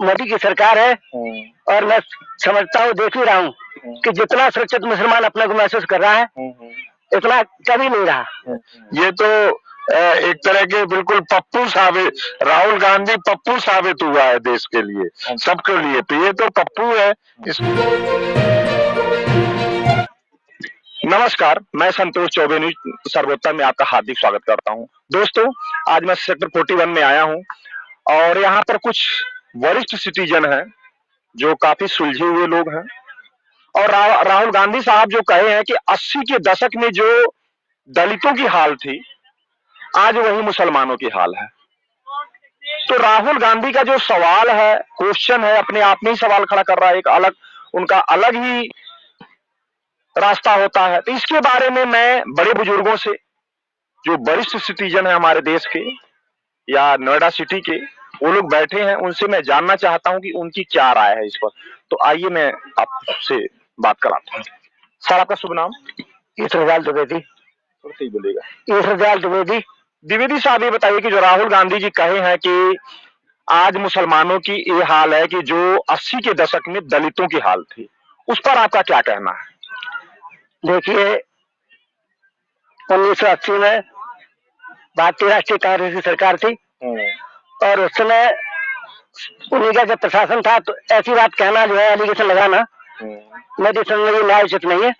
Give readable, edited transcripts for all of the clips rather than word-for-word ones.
मोदी की सरकार है और मैं समझता हूँ, देख ही रहा हूँ कि जितना सुरक्षित मुसलमान अपने को महसूस कर रहा है इतना कभी नहीं रहा। ये तो एक तरह के बिल्कुल पप्पू साबित, राहुल गांधी पप्पू साबित हुआ है देश के लिए, सबके लिए। तो ये तो पप्पू है। नमस्कार, मैं संतोष चौबे न्यूज सर्वोत्तम में आपका हार्दिक स्वागत करता हूं। दोस्तों, आज मैं सेक्टर 41 में आया हूं और यहाँ पर कुछ वरिष्ठ सिटीजन हैं जो काफी सुलझे हुए लोग हैं और राहुल गांधी साहब जो कहे हैं कि 80 के दशक में जो दलितों की हाल थी, आज वही मुसलमानों की हाल है। तो राहुल गांधी का जो सवाल है, क्वेश्चन है, अपने आप में ही सवाल खड़ा कर रहा है। एक अलग, उनका अलग ही रास्ता होता है। तो इसके बारे में मैं बड़े बुजुर्गों से, जो वरिष्ठ सिटीजन है हमारे देश के या नोएडा सिटी के, वो लोग बैठे हैं, उनसे मैं जानना चाहता हूं कि उनकी क्या राय है इस पर। तो आइए मैं आपसे बात कराता हूँ। सर, आपका शुभ नाम? ईश्वरदयाल द्विवेदी। सही बोलेगा। ईश्वरदयाल द्विवेदी। द्विवेदी साहब, ये बताइए कि जो राहुल गांधी जी कहे हैं कि आज मुसलमानों की ये हाल है कि जो 80 के दशक में दलितों की हाल थी, उस पर आपका क्या कहना है? देखिए, 1980 में भारतीय राष्ट्रीय कांग्रेस की सरकार थी और उस समय उन्हीं का जब प्रशासन था, तो ऐसी बात कहना जो है, एलिगेशन लगाना, मेरी समझ में न्याय उचित नहीं है।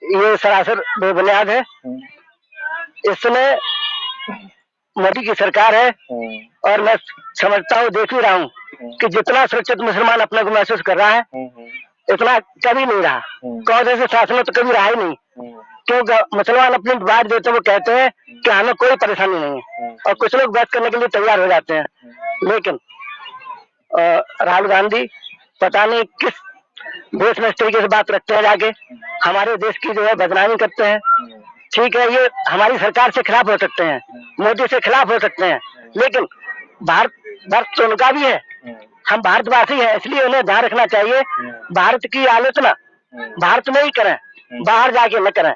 ये सरासर बेबुनियाद है। इस समय मोदी की सरकार है और मैं समझता हूँ, देख ही रहा हूँ कि जितना सुरक्षित मुसलमान अपने को महसूस कर रहा है इतना कभी नहीं रहा। कांग्रेस के शासन में तो कभी रहा ही नहीं, क्योंकि मुसलमान अपनी बात देते वो कहते हैं कि हमें कोई परेशानी नहीं है और कुछ लोग बात करने के लिए तैयार हो जाते हैं। लेकिन राहुल गांधी पता नहीं किस देश में इस तरीके से बात रखते हैं, जाके हमारे देश की जो है बदनामी करते हैं। ठीक है, ये हमारी सरकार से खिलाफ हो सकते हैं, मोदी से खिलाफ हो सकते हैं, लेकिन भारत तो उनका भी है। हम भारतवासी हैं, इसलिए उन्हें ध्यान रखना चाहिए, भारत की आलोचना भारत में ही करें, बाहर जाके न करें।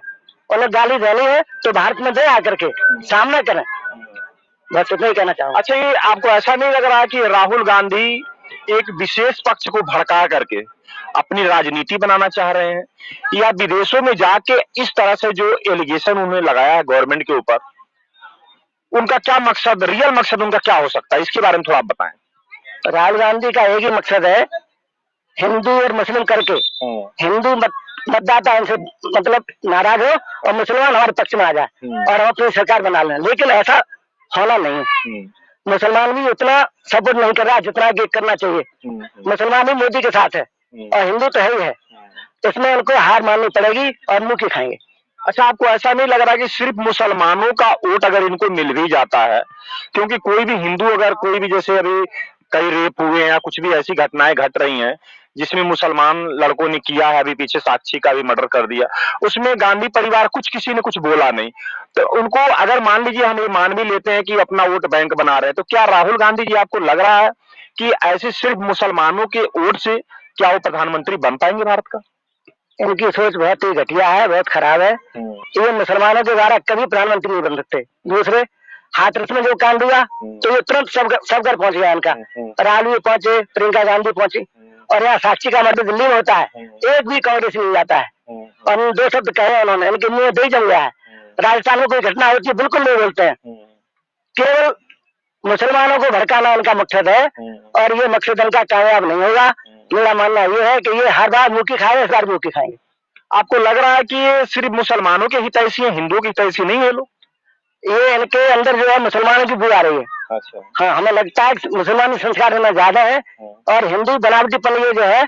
उन्हें गाली देनी है तो भारत में दे आकर के सामना करें, बस इतना ही कहना चाहूंगा। अच्छा, ये आपको ऐसा नहीं लग रहा कि राहुल गांधी एक विशेष पक्ष को भड़का करके अपनी राजनीति बनाना चाह रहे हैं, या विदेशों में जाके इस तरह से जो एलिगेशन उन्होंने लगाया है गवर्नमेंट के ऊपर, उनका क्या मकसद, रियल मकसद उनका क्या हो सकता है? इसके बारे में थोड़ा आप बताएं। राहुल गांधी का एक ही मकसद है, हिंदू और मुस्लिम करके हिंदू मतदाता इनसे मतलब नाराज हो और मुसलमान हमारे पक्ष में आ जाए और हम अपनी सरकार बना लें, लेकिन ऐसा होना नहीं। मुसलमान भी उतना सपोर्ट नहीं कर रहा जितना कि करना चाहिए। मुसलमान भी मोदी के साथ है और हिंदू तो है ही है, इसमें उनको हार माननी पड़ेगी और मुंह की खाएंगे। अच्छा, आपको ऐसा नहीं लग रहा कि सिर्फ मुसलमानों का वोट अगर इनको मिल भी जाता है, क्योंकि कोई भी हिंदू, अगर कोई भी, जैसे अभी कई रेप हुए हैं या कुछ भी ऐसी घटनाएं घट रही हैं जिसमें मुसलमान लड़कों ने किया है, अभी पीछे साक्षी का भी मर्डर कर दिया, उसमें गांधी परिवार किसी ने कुछ बोला नहीं। तो उनको अगर मान लीजिए, हम ये मान भी लेते हैं कि अपना वोट बैंक बना रहे हैं, तो क्या राहुल गांधी जी, आपको लग रहा है कि ऐसे सिर्फ मुसलमानों के वोट से क्या वो प्रधानमंत्री बन पाएंगे भारत का? इनकी सोच बहुत ही घटिया है, बहुत खराब है। ये मुसलमानों के द्वारा कभी प्रधानमंत्री नहीं बन सकते। दूसरे हाथरस में जो कांड हुआ तो ये तुरंत सब घर पहुंच गया इनका। राहुल भी पहुंचे, प्रियंका गांधी पहुंची, और यहाँ साक्षी का मर्डर दिल्ली में होता है, एक भी कांग्रेस नहीं जाता है। और दो शब्द कहे उन्होंने, इनके मुंह दे जम गया है। राजस्थान में कोई घटना होती है बिल्कुल नहीं बोलते हैं, केवल मुसलमानों को भड़काना उनका मकसद है और ये मकसद उनका कामयाब नहीं होगा। मेरा मानना ये है कि ये हर बार मुंह की खाए, इस बार मुंह की खाएंगे। आपको लग रहा है कि ये सिर्फ मुसलमानों के हितैषी हैं, हिंदुओं के हितैषी नहीं है लोग? ये इनके अंदर जो है मुसलमानों की बू आ रही है। अच्छा। हाँ, हमें लगता है मुसलमानी संस्कार इनमें ज्यादा है और हिंदू बनावटीपन ये जो है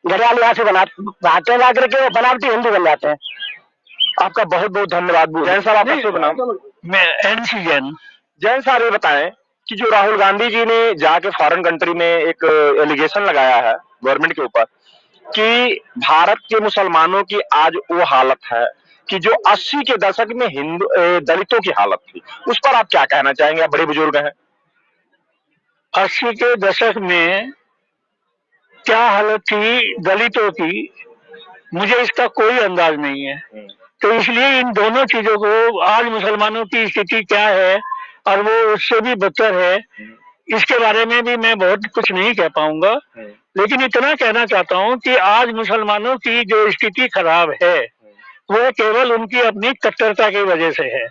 घड़ियाल यहाँ से बनाते ला करके वो बनावटी हिंदू बन जाते हैं। आपका बहुत बहुत धन्यवाद। जैन साहब, आपका शुभ नाम? मैं एनसी जैन। जैन साहब, ये बताएं कि जो राहुल गांधी जी ने जाके फॉरेन कंट्री में एक एलिगेशन लगाया है गवर्नमेंट के ऊपर कि भारत के मुसलमानों की आज वो हालत है कि जो 80 के दशक में हिंदू दलितों की हालत थी, उस पर आप क्या कहना चाहेंगे? आप बड़े बुजुर्ग हैं। 80 के दशक में क्या हालत थी दलितों की, मुझे इसका कोई अंदाज नहीं है। तो इसलिए इन दोनों चीजों को, आज मुसलमानों की स्थिति क्या है और वो उससे भी बदतर है, इसके बारे में भी मैं बहुत कुछ नहीं कह पाऊंगा, लेकिन इतना कहना चाहता हूं कि आज मुसलमानों की जो स्थिति खराब है वो केवल उनकी अपनी कट्टरता की वजह से है।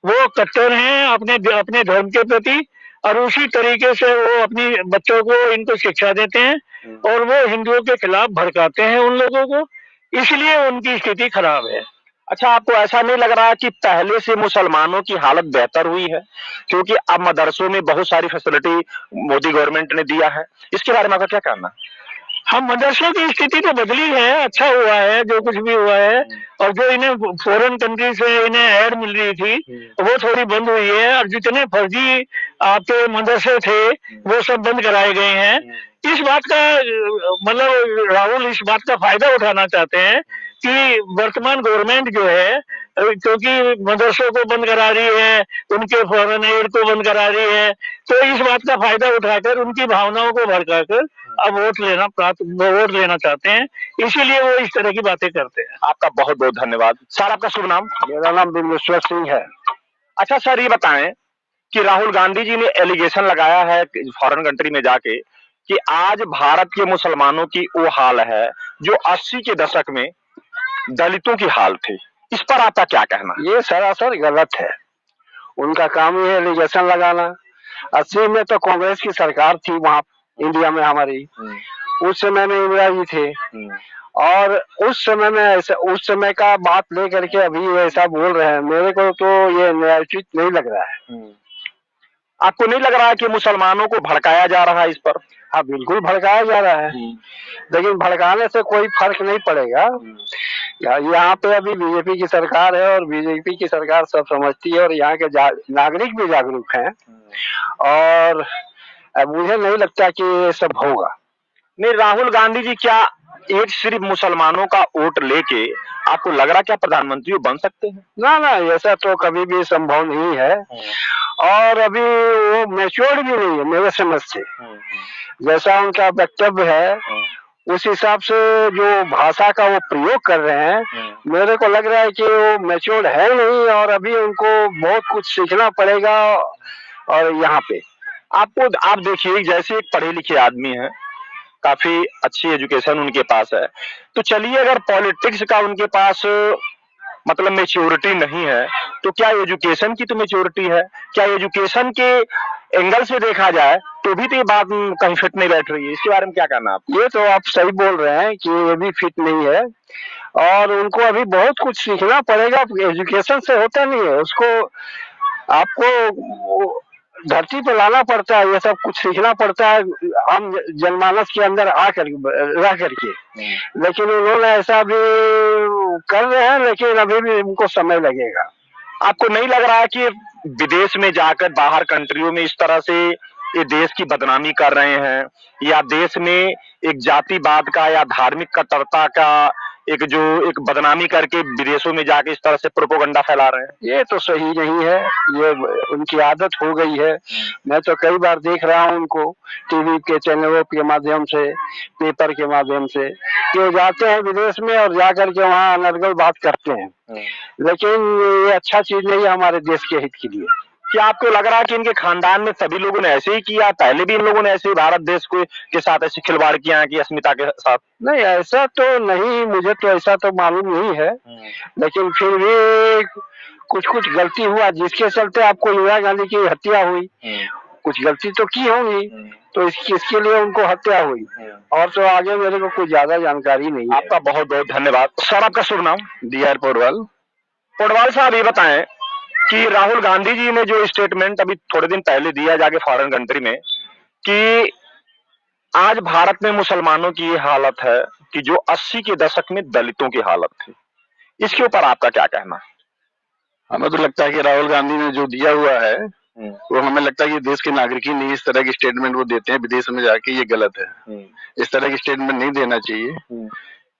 वो कट्टर हैं अपने अपने धर्म के प्रति, और उसी तरीके से वो अपनी बच्चों को इनको शिक्षा देते हैं और वो हिंदुओं के खिलाफ भड़काते हैं उन लोगों को, इसलिए उनकी स्थिति खराब है। अच्छा, आपको ऐसा नहीं लग रहा कि पहले से मुसलमानों की हालत बेहतर हुई है? क्योंकि अब मदरसों में बहुत सारी फैसिलिटी मोदी गवर्नमेंट ने दिया है, इसके बारे में आपका क्या कहना है? हाँ, मदरसों की स्थिति तो बदली है, अच्छा हुआ है जो कुछ भी हुआ है, और जो इन्हें फॉरेन कंट्री से इन्हें ऐड मिल रही थी वो थोड़ी बंद हुई है, और जितने फर्जी आपके मदरसे थे वो सब बंद कराए गए हैं। इस बात का मतलब राहुल इस बात का फायदा उठाना चाहते हैं कि वर्तमान गवर्नमेंट जो है, क्योंकि मदरसों को बंद करा रही है, उनके फॉरेन एड को बंद करा रही है, तो इस बात का फायदा उठाकर उनकी भावनाओं को भड़काकर अब वोट लेना चाहते हैं, इसीलिए वो इस तरह की बातें करते हैं। आपका बहुत बहुत धन्यवाद। सर, आपका शुभ नाम? मेरा नाम बिमलेश्वर सिंह है। अच्छा सर, ये बताएं कि राहुल गांधी जी ने एलिगेशन लगाया है फॉरेन कंट्री में जाके कि आज भारत के मुसलमानों की वो हाल है जो 80 के दशक में दलितों की हाल थी। इस पर आपका क्या कहना? ये सरासर गलत है, उनका काम ही है एलिगेशन लगाना। 80 में तो कांग्रेस की सरकार थी वहाँ इंडिया में हमारी, उस समय में इंदिरा जी थे, और उस समय में ऐसा, उस समय का बात लेकर के अभी ऐसा बोल रहे हैं, मेरे को तो ये न्यायोचित नहीं लग रहा है। आपको नहीं लग रहा है कि मुसलमानों को भड़काया जा रहा है इस पर? हाँ, बिल्कुल भड़काया जा रहा है, लेकिन भड़काने से कोई फर्क नहीं पड़ेगा। यहाँ पे अभी बीजेपी की सरकार है और बीजेपी की सरकार सब समझती है, और यहाँ के नागरिक भी जागरूक हैं, और मुझे नहीं लगता कि ये सब होगा। नहीं, राहुल गांधी जी क्या एक सिर्फ मुसलमानों का वोट लेके आपको लग रहा क्या प्रधानमंत्री बन सकते हैं? ना ना, ऐसा तो कभी भी संभव नहीं है, और अभी वो मैच्योर्ड भी नहीं है मेरे समझ से। जैसा उनका वक्तव्य है उस हिसाब से जो भाषा का वो प्रयोग कर रहे हैं, मेरे को लग रहा है कि वो मैच्योर्ड है नहीं, और अभी उनको बहुत कुछ सीखना पड़ेगा। और यहाँ पे आप देखिए, जैसे एक पढ़े लिखे आदमी है, काफी अच्छी एजुकेशन उनके पास है, तो चलिए अगर पॉलिटिक्स का उनके पास मतलब मेच्योरिटी नहीं है, तो क्या एजुकेशन की तो मेच्योरिटी है? क्या एजुकेशन के एंगल से देखा जाए तो भी तो ये बात कहीं फिट नहीं बैठ रही है, इसके बारे में क्या कहना आप? ये तो आप सही बोल रहे हैं कि ये भी फिट नहीं है, और उनको अभी बहुत कुछ सीखना पड़ेगा। एजुकेशन से होता नहीं है, उसको आपको धरती पर लाना पड़ता है, ये सब कुछ सीखना पड़ता है हम जनमानस के अंदर आकर रह करके। लेकिन उन्होंने ऐसा भी कर रहे हैं, लेकिन अभी भी उनको समय लगेगा। आपको नहीं लग रहा है कि विदेश में जाकर बाहर कंट्रियों में इस तरह से ये देश की बदनामी कर रहे हैं, या देश में एक जातिवाद का या धार्मिक कट्टरता का एक बदनामी करके विदेशों में जाके इस तरह से प्रोपेगेंडा फैला रहे हैं? ये तो सही नहीं है, ये उनकी आदत हो गई है। मैं तो कई बार देख रहा हूँ उनको टीवी के चैनलों के माध्यम से, पेपर के माध्यम से, कि वो जाते हैं विदेश में और जाकर के वहाँ अनर्गल बात करते हैं, लेकिन ये अच्छा चीज नहीं है हमारे देश के हित के लिए। क्या आपको लग रहा है कि इनके खानदान में सभी लोगों ने ऐसे ही किया, पहले भी इन लोगों ने ऐसे ही भारत देश के साथ ऐसे खिलवाड़ किया है कि अस्मिता के साथ? नहीं, ऐसा तो नहीं, मुझे तो ऐसा तो मालूम नहीं है, लेकिन फिर भी कुछ कुछ गलती हुआ जिसके चलते आपको इंदिरा गांधी की हत्या हुई, कुछ गलती तो की होगी, तो इसके लिए उनको हत्या हुई, और तो आगे मेरे को कुछ ज्यादा जानकारी नहीं है। आपका बहुत बहुत धन्यवाद। सर, आपका शुभ नाम? DR पोडवाल। पोडवाल साहब, ये बताएं कि राहुल गांधी जी ने जो स्टेटमेंट अभी थोड़े दिन पहले दिया जाके फॉरेन कंट्री में कि आज भारत में मुसलमानों की ये हालत है कि जो 80 के दशक में दलितों की हालत थी, इसके ऊपर आपका क्या कहना? हमें तो लगता है कि राहुल गांधी ने जो दिया हुआ है वो हमें लगता है कि देश के नागरिक ही नहीं इस तरह की स्टेटमेंट वो देते हैं विदेश में जाके, ये गलत है। इस तरह की स्टेटमेंट नहीं देना चाहिए।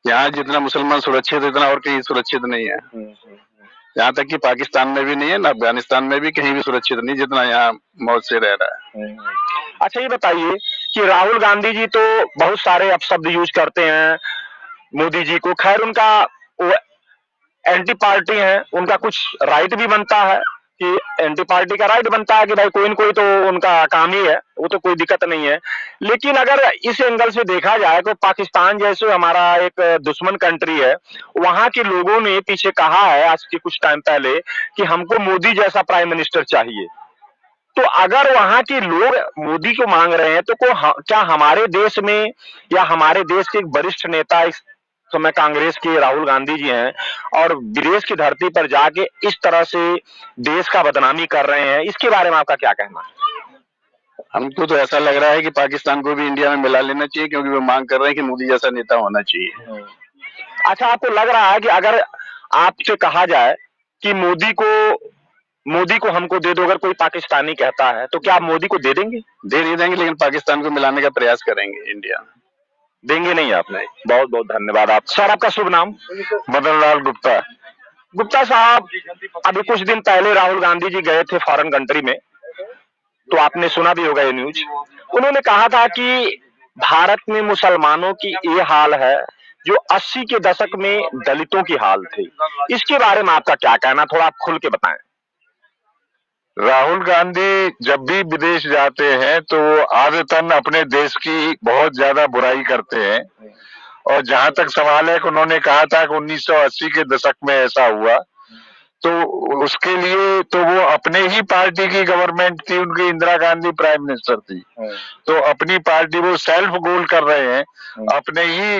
यहाँ जितना मुसलमान सुरक्षित है उतना और कहीं सुरक्षित नहीं है। यहाँ तक कि पाकिस्तान में भी नहीं है, ना अफगानिस्तान में भी कहीं भी सुरक्षित नहीं जितना यहाँ मौत से रह रहा है। अच्छा, ये बताइए कि राहुल गांधी जी तो बहुत सारे अपशब्द यूज करते हैं मोदी जी को, खैर उनका वो एंटी पार्टी है, उनका कुछ राइट भी बनता है, कि एंटी पार्टी का राइट बनता है कि भाई कोई न कोई तो उनका काम ही है, वो तो कोई दिक्कत नहीं है। लेकिन अगर इस एंगल से देखा जाए तो पाकिस्तान जैसे हमारा एक दुश्मन कंट्री है, वहां के लोगों ने पीछे कहा है आज के कुछ टाइम पहले कि हमको मोदी जैसा प्राइम मिनिस्टर चाहिए। तो अगर वहां के लोग मोदी को मांग रहे हैं तो क्या हमारे देश में या हमारे देश के एक वरिष्ठ नेता इस समय कांग्रेस के राहुल गांधी जी हैं और विदेश की धरती पर जाके इस तरह से देश का बदनामी कर रहे हैं, इसके बारे में आपका क्या कहना है? हमको तो ऐसा लग रहा है कि पाकिस्तान को भी इंडिया में मिला लेना चाहिए, क्योंकि वो मांग कर रहे हैं कि मोदी जैसा नेता होना चाहिए। अच्छा, आपको लग रहा है कि अगर आपसे कहा जाए कि मोदी को हमको दे दो, अगर कोई पाकिस्तानी कहता है तो क्या आप मोदी को दे देंगे? दे नहीं देंगे, लेकिन पाकिस्तान को मिलाने का प्रयास करेंगे इंडिया में। देंगे नहीं आप? नहीं। बहुत बहुत धन्यवाद। आप सर, आपका शुभ नाम? मदन लाल गुप्ता। गुप्ता साहब, अभी कुछ दिन पहले राहुल गांधी जी गए थे फॉरेन कंट्री में, तो आपने सुना भी होगा ये न्यूज। उन्होंने कहा था कि भारत में मुसलमानों की ये हाल है जो 80 के दशक में दलितों की हाल थी। इसके बारे में आपका क्या कहना, थोड़ा आप खुल के बताएं। राहुल गांधी जब भी विदेश जाते हैं तो वो आदतन अपने देश की बहुत ज्यादा बुराई करते हैं, और जहां तक सवाल है कि उन्होंने कहा था कि 1980 के दशक में ऐसा हुआ, तो उसके लिए तो वो अपने ही पार्टी की गवर्नमेंट थी, उनकी इंदिरा गांधी प्राइम मिनिस्टर थी, तो अपनी पार्टी वो सेल्फ गोल कर रहे हैं, अपने ही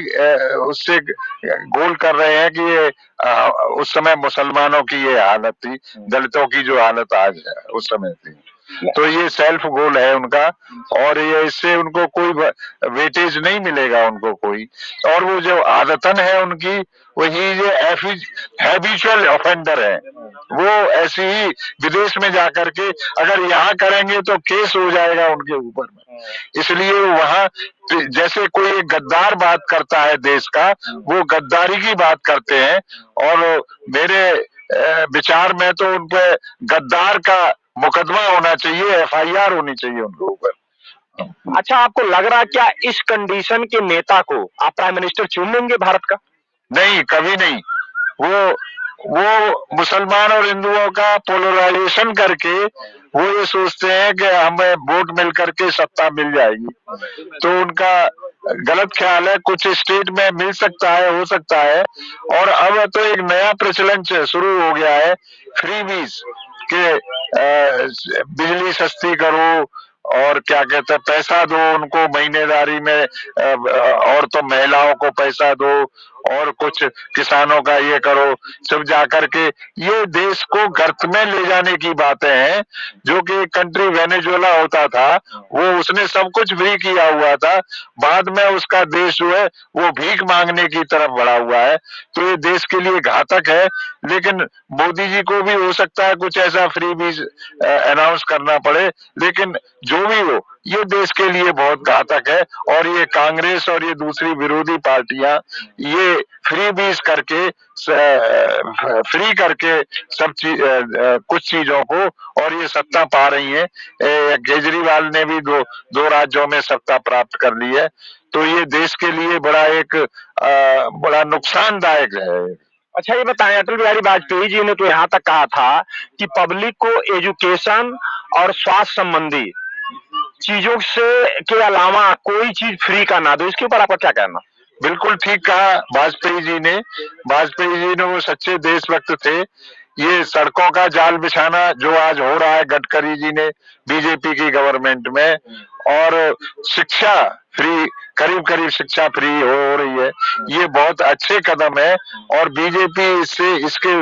उससे गोल कर रहे हैं कि ये उस समय मुसलमानों की ये हालत थी, दलितों की जो हालत आज है उस समय थी। तो ये सेल्फ गोल है उनका, और ये इससे उनको कोई वेटेज नहीं मिलेगा उनको कोई। और वो जो आदतन है उनकी, वही ये हैबिचुअल ऑफेंडर है, वो ऐसे ही विदेश में जाकर के अगर यहाँ करेंगे तो केस हो जाएगा उनके ऊपर में, इसलिए वहाँ जैसे कोई एक गद्दार बात करता है देश का, वो गद्दारी की बात करते हैं, और मेरे विचार में तो उन पे गद्दार का मुकदमा होना चाहिए, एफआईआर होनी चाहिए उनके ऊपर। अच्छा, आपको लग रहा है क्या इस कंडीशन के नेता को आप प्राइम मिनिस्टर चुन लेंगे भारत का? नहीं, कभी नहीं। वो मुसलमान और हिंदुओं का पोलराइजेशन करके वो ये सोचते हैं कि हमें वोट मिल करके सत्ता मिल जाएगी, तो उनका गलत ख्याल है। कुछ स्टेट में मिल सकता है, हो सकता है, और अब तो एक नया प्रचलन शुरू हो गया है, फ्रीबीज के बिजली सस्ती करो और क्या कहते हैं पैसा दो उनको महीनेदारी में, और तो महिलाओं को पैसा दो, और कुछ किसानों का ये करो, सब जाकर के ये देश को गर्त में ले जाने की बातें हैं। जो कि कंट्री वेनेजुएला होता था, वो उसने सब कुछ फ्री किया हुआ था, बाद में उसका देश जो है वो भीख मांगने की तरफ बढ़ा हुआ है, तो ये देश के लिए घातक है। लेकिन मोदी जी को भी हो सकता है कुछ ऐसा फ्री भी अनाउंस करना पड़े, लेकिन जो भी हो ये देश के लिए बहुत घातक है। और ये कांग्रेस और ये दूसरी विरोधी पार्टियां ये फ्री बीज करके फ्री करके सब चीज कुछ चीजों को, और ये सत्ता पा रही हैं। केजरीवाल ने भी दो राज्यों में सत्ता प्राप्त कर ली है, तो ये देश के लिए बड़ा नुकसानदायक है। अच्छा, ये बताएं, अटल बिहारी वाजपेयी जी ने तो यहाँ तक कहा था कि पब्लिक को एजुकेशन और स्वास्थ्य संबंधी चीजों से के अलावा कोई चीज फ्री का ना दो, इसके ऊपर आपका क्या कहना? बिल्कुल ठीक कहा वाजपेयी जी ने वो सच्चे देशभक्त थे। ये सड़कों का जाल बिछाना जो आज हो रहा है गडकरी जी ने बीजेपी की गवर्नमेंट में, और शिक्षा फ्री, करीब करीब शिक्षा फ्री हो रही है, ये बहुत अच्छे कदम है, और बीजेपी इसके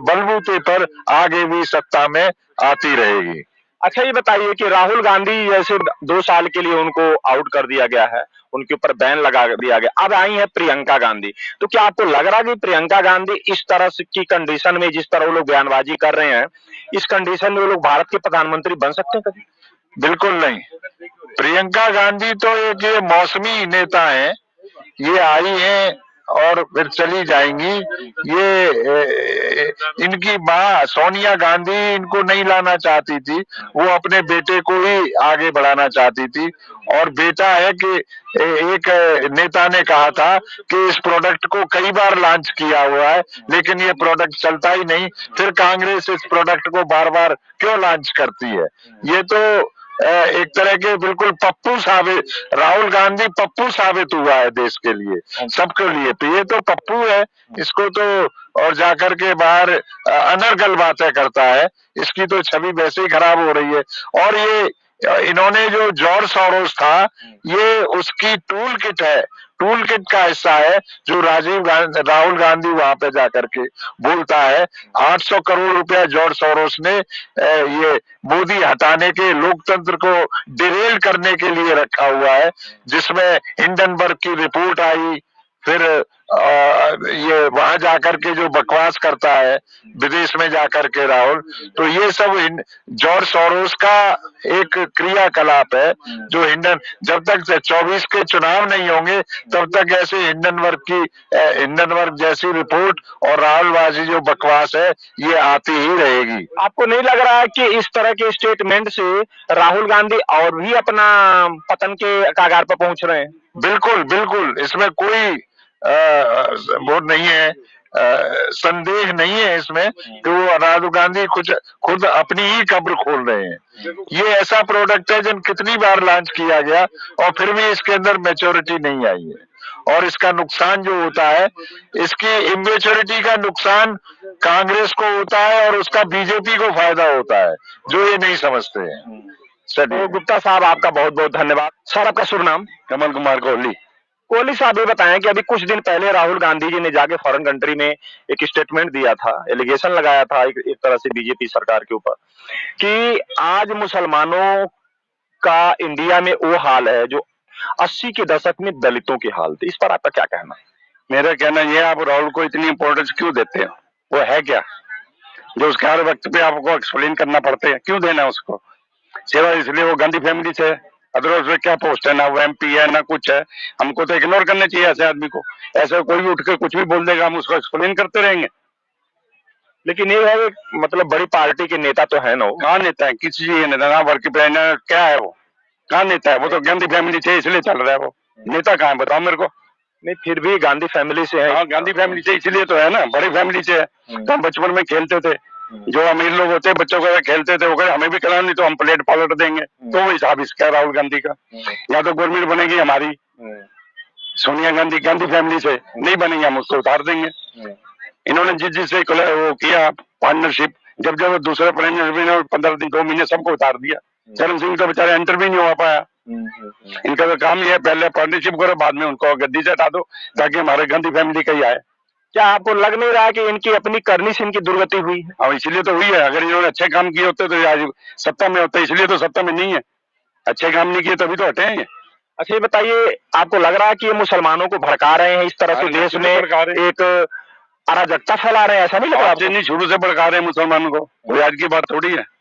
बलबूते पर आगे भी सत्ता में आती रहेगी। अच्छा, ये बताइए कि राहुल गांधी जैसे 2 साल के लिए उनको आउट कर दिया गया है, उनके ऊपर बैन लगा दिया गया, अब आई है प्रियंका गांधी, तो क्या आपको लग रहा है कि प्रियंका गांधी इस तरह की कंडीशन में, जिस तरह वो लोग बयानबाजी कर रहे हैं, इस कंडीशन में वो लोग भारत के प्रधानमंत्री बन सकते हैं कभी? बिल्कुल नहीं। प्रियंका गांधी तो एक ये मौसमी नेता है, ये आई हैं और फिर चली जाएंगी। ये इनकी माँ सोनिया गांधी इनको नहीं लाना चाहती थी, वो अपने बेटे को ही आगे बढ़ाना चाहती थी। और बेटा है कि एक नेता ने कहा था कि इस प्रोडक्ट को कई बार लॉन्च किया हुआ है लेकिन ये प्रोडक्ट चलता ही नहीं, फिर कांग्रेस इस प्रोडक्ट को बार बार क्यों लॉन्च करती है। ये तो एक तरह के बिल्कुल पप्पू साबित, राहुल गांधी पप्पू साबित हुआ है देश के लिए, सबके लिए। तो ये तो पप्पू है, इसको तो और जाकर के बाहर अनर्गल बातें करता है, इसकी तो छवि वैसे ही खराब हो रही है। और ये इन्होंने जो जॉर्ज सोरोस था, ये उसकी टूल किट है, टूल किट का हिस्सा है जो राहुल गांधी वहां पे जाकर के बोलता है। 800 करोड़ रुपया जॉर्ज सोरोस ने ये मोदी हटाने के लोकतंत्र को डिरेल करने के लिए रखा हुआ है, जिसमें हिंडनबर्ग की रिपोर्ट आई, फिर ये वहां जाकर के जो बकवास करता है विदेश में जाकर के राहुल, तो ये सब जॉर्ज सोरोस का एक क्रियाकलाप है जो जब तक 24 के चुनाव नहीं होंगे तब तक ऐसे हिंडनबर्ग जैसी रिपोर्ट और राहुलबाजी जो बकवास है ये आती ही रहेगी। आपको नहीं लग रहा है कि इस तरह के स्टेटमेंट से राहुल गांधी और भी अपना पतन के कगार पर पहुंच रहे हैं? बिल्कुल बिल्कुल, इसमें कोई वो नहीं है, संदेह नहीं है इसमें कि वो राहुल गांधी कुछ खुद अपनी ही कब्र खोल रहे हैं। ये ऐसा प्रोडक्ट है जिन कितनी बार लॉन्च किया गया और फिर भी इसके अंदर मैच्योरिटी नहीं आई है। और इसका नुकसान जो होता है, इसकी इमेच्योरिटी का नुकसान कांग्रेस को होता है और उसका बीजेपी को फायदा होता है, जो ये नहीं समझते हैं। तो गुप्ता साहब आपका बहुत बहुत धन्यवाद। सर आपका शुभ नाम? कमल कुमार कोहली। कोहली साहब ये बताएं कि अभी कुछ दिन पहले राहुल गांधी जी ने जाके फॉरेन कंट्री में एक स्टेटमेंट दिया था, एलिगेशन लगाया था एक तरह से बीजेपी सरकार के ऊपर कि आज मुसलमानों का इंडिया में वो हाल है जो 80 के दशक में दलितों की हाल थी। इस पर आपका क्या कहना है? मेरा कहना यह है, आप राहुल को इतनी इंपॉर्टेंस क्यों देते हैं? वो है क्या जो उसके हर वक्त पे आपको एक्सप्लेन करना पड़ते हैं? क्यों देना उसको सेवा? इसलिए वो गांधी फैमिली से है, अदरवाइज क्या पोस्ट है, ना वो MP है ना कुछ है। हमको तो इग्नोर करना चाहिए ऐसे आदमी को। ऐसे कोई भी उठ के कुछ भी बोल देगा, हम उसको एक्सप्लेन करते रहेंगे। लेकिन ये है मतलब बड़ी पार्टी के नेता तो है ना? कहाँ नेता है? किस चीज के नेता? वर्क प्रेसिडेंट क्या है वो? कहाँ नेता है? वो तो गांधी फैमिली से इसलिए चल रहा है। वो नेता कहाँ है बताओ मेरे को? नहीं फिर भी गांधी फैमिली से है। हाँ, गांधी फैमिली से इसलिए तो है ना, बड़ी फैमिली से है। तो हम बचपन में खेलते थे, जो अमीर लोग होते हैं बच्चों को खेलते थे, वो कहे हमें भी खिलाओ नहीं तो हम प्लेट पलट देंगे। तो वो हिसाब इसका राहुल गांधी का। या तो गवर्नमेंट बनेगी हमारी सोनिया गांधी गांधी फैमिली से, नहीं बनेगी हम उसको उतार देंगे। इन्होंने जिससे वो किया पार्टनरशिप, जब जब दूसरे प्राइम मिनिस्टर ने 15 दिन 2 महीने सबको उतार दिया। चरण सिंह तो बेचारे एंटर भी नहीं हो पाया। इनका तो काम ये है, पहले पार्टनरशिप करो बाद में उनको गद्दी से हटा दो ताकि हमारे गांधी फैमिली का ही आए। क्या आपको लग नहीं रहा कि इनकी अपनी करनी से इनकी दुर्गति हुई है? और इसलिए तो हुई है। अगर इन्होंने अच्छे काम किए होते तो आज सत्ता में होते, इसलिए तो सत्ता में नहीं है। अच्छे काम नहीं किए तभी तो हटे हैं। अच्छा ये बताइए, आपको लग रहा है कि ये मुसलमानों को भड़का रहे हैं इस तरह से, देश में एक अराजकता फैला रहे हैं? ऐसा नहीं लग रहा? नहीं, शुरू से भड़का रहे हैं मुसलमानों को, कोई आज की बात थोड़ी है।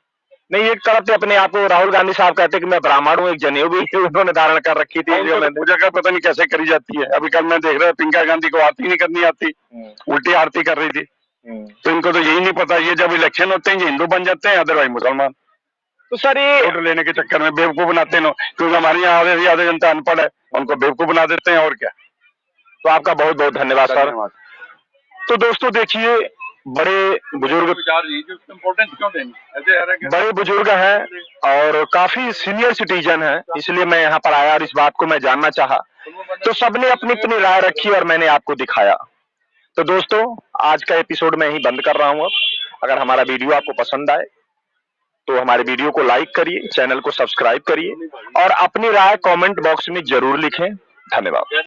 नहीं, एक तरफ से अपने आप को राहुल गांधी साहब कहते कि मैं ब्राह्मण हूँ, एक जनेऊ भी उन्होंने धारण कर रखी थी। पूजा का पता नहीं कैसे करी जाती है। अभी कल मैं देख रहा प्रियंका गांधी को आरती नहीं करनी आती, उल्टी आरती कर रही थी। तो इनको तो यही नहीं पता, ये जब इलेक्शन होते हैं ये हिंदू बन जाते हैं, अदरवाइज मुसलमान। तो सर ये वोट लेने के चक्कर में बेवकूफ बनाते हैं, क्योंकि हमारे यहाँ आधे से ज्यादा जनता अनपढ़ है, उनको बेवकूफ बना देते हैं। और क्या। तो आपका बहुत बहुत धन्यवाद सर। तो दोस्तों देखिए, बड़े बुजुर्ग बड़े बुजुर्ग हैं और काफी सीनियर सिटीजन हैं, इसलिए मैं यहाँ पर आया और इस बात को मैं जानना चाहा। तो सबने अपनी अपनी राय रखी और मैंने आपको दिखाया। तो दोस्तों आज का एपिसोड मैं यहीं बंद कर रहा हूँ। अब अगर हमारा वीडियो आपको पसंद आए तो हमारे वीडियो को लाइक करिए, चैनल को सब्सक्राइब करिए और अपनी राय कमेंट बॉक्स में जरूर लिखें। धन्यवाद।